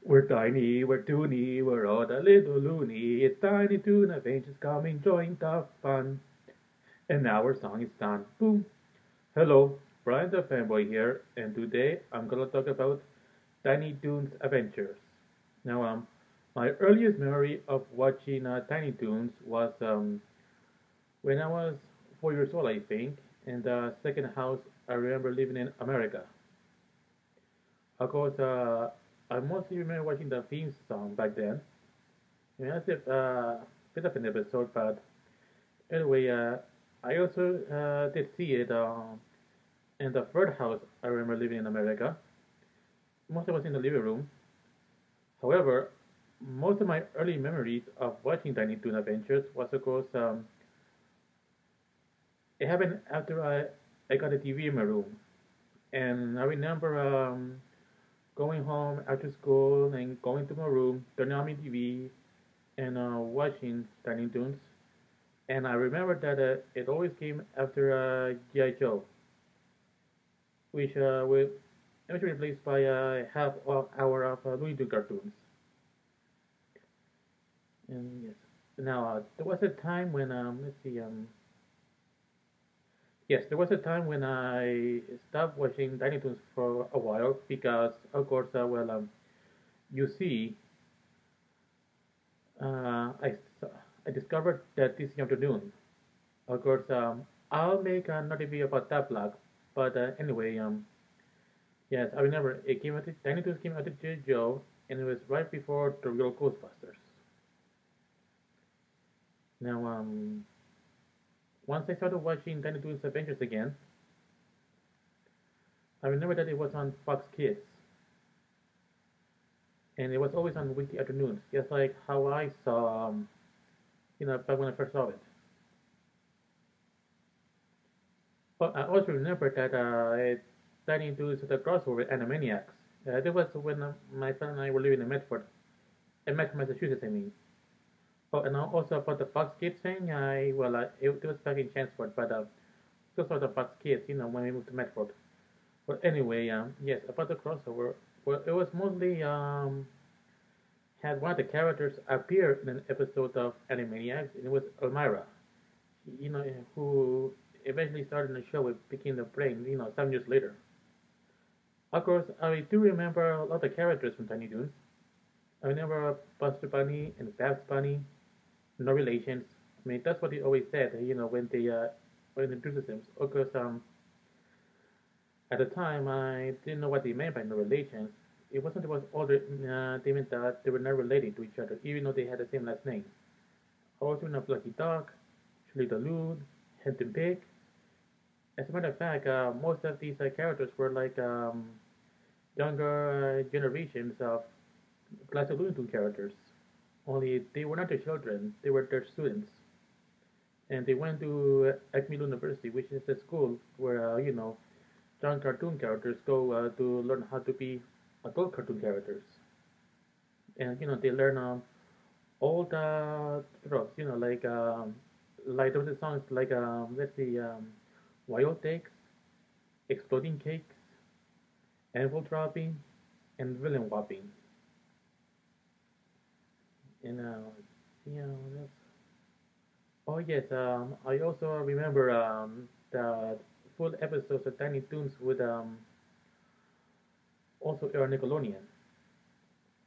We're tiny, we're toony, we're all a little loony. It's Tiny Toon Adventures coming, join the fun. And now our song is done. Boom. Hello, Brian the Fanboy here, and today I'm gonna talk about Tiny Toons Adventures. Now, my earliest memory of watching Tiny Toons was when I was 4 years old, I think, in the second house I remember living in America. Of course, I mostly remember watching the theme song back then. I mean, that's a bit of an episode, but anyway, I also did see it in the third house I remember living in America. Mostly was in the living room. However, most of my early memories of watching Tiny Toon Adventures was, of course, it happened after I got a TV in my room. And I remember going home after school and going to my room, turning on my TV, and watching Tiny Toons. And I remember that it always came after G.I. Joe, which was eventually replaced by a half hour of Looney Tunes cartoons. And yes, now there was a time when let's see yes, there was a time when I stopped watching Tiny Toons for a while because, of course, you see, uh, I I discovered that this afternoon. Of course, I'll make another video about that blog, but anyway, yes, I remember it came out. Tiny Toons came out to J. Joe, and it was right before the real Ghostbusters. Now, once I started watching Tiny Toons Adventures again, I remember that it was on Fox Kids, and it was always on weekday afternoons, just like how I saw, back when I first saw it. But I also remember that Tiny Toons the crossover with Animaniacs. That was when my friend and I were living in Medford, Massachusetts. I mean. Oh, and also about the Fox Kids thing. It was back in Chelmsford, but still saw the Fox Kids, when we moved to Medford. But anyway, yes, about the crossover. Well, it was mostly had one of the characters appear in an episode of Animaniacs, and it was Elmira, you know, who eventually started in the show with Picking the Brain, 7 years later. Of course, I do remember a lot of characters from Tiny Toons. I remember Buster Bunny and Babs Bunny, no relations. I mean, that's what they always said, when they introduced them. Of course, at the time, I didn't know what they meant by no relations. It wasn't it was all they meant that they were not related to each other, even though they had the same last name. I also know Lucky Duck, Shirley the Loon, Henton Pig. As a matter of fact, most of these characters were like younger generations of classic Looney Tunes characters. Only they were not their children; they were their students, and they went to Acme University, which is a school where young cartoon characters go to learn how to be adult cartoon characters, and they learn all the tropes. Like there was a songs like let's see, wild takes, exploding cakes, anvil dropping, and villain whopping. And you know, that's, oh yes, I also remember the full episodes of Tiny Toons with also air on Nickelodeon.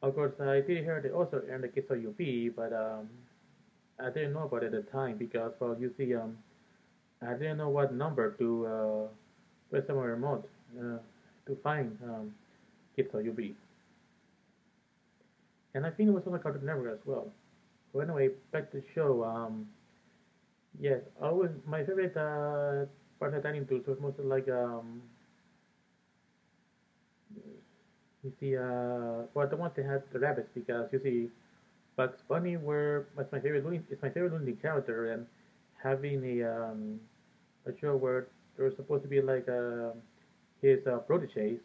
Of course, I did hear they also aired the Kids on UP, but I didn't know about it at the time because, well, you see, I didn't know what number to press on my remote to find Kids on UP. And I think it was on the Cartoon Network as well. So anyway, back to the show. Yes, always my favorite part of Tiny Toons was mostly like you see well the ones that had the rabbits because you see Bugs Bunny were was my favorite Looney it's my favorite Looney character and having a show where there was supposed to be like his proteges.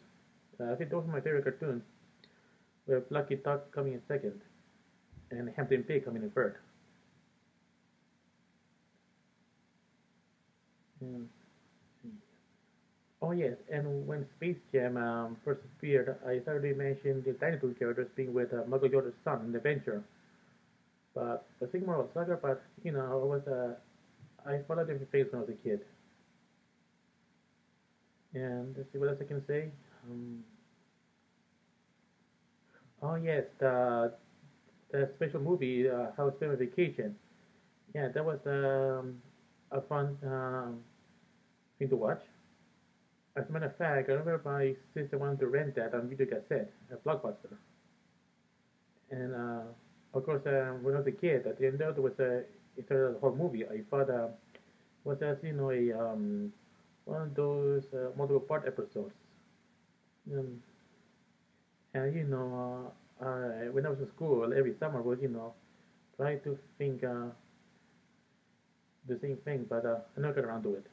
I think those were my favorite cartoons. With Lucky Duck coming in second and Hampton Pig coming in third. And Oh yes, and when Space Jam first appeared, I already mentioned the Tiny Toon characters being with Michael Jordan's son in the adventure. But the thing more about soccer, but I followed every phase when I was a kid. And let's see what else I can say. Um, oh yes, the special movie, How I Spent My Vacation. Yeah, that was a fun thing to watch. As a matter of fact, I remember my sister wanted to rent that on video cassette at Blockbuster. And of course, when I was a kid, at the end there was it started the whole movie. I thought was as a one of those multiple part episodes. Um, and when I was in school, every summer was try to think the same thing, but I never got around to it.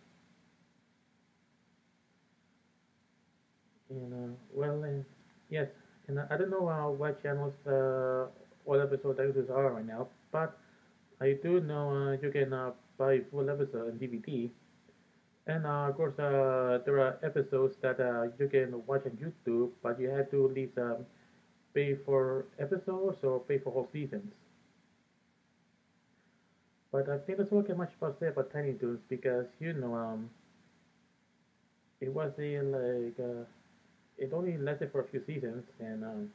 And yes, and I don't know what channels all episode titles are right now, but I do know you can buy full episode on DVD. And of course, there are episodes that you can watch on YouTube, but you have to at least pay for episodes or pay for whole seasons. But I think that's all I can much about say about Tiny Toons because it was it only lasted for a few seasons, and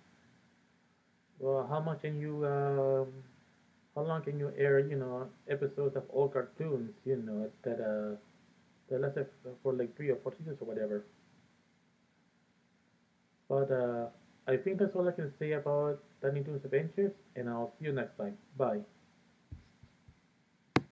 well, how long can you air episodes of old cartoons that lasted for like 3 or 4 seasons or whatever. But I think that's all I can say about Tiny Toons Adventures, and I'll see you next time. Bye.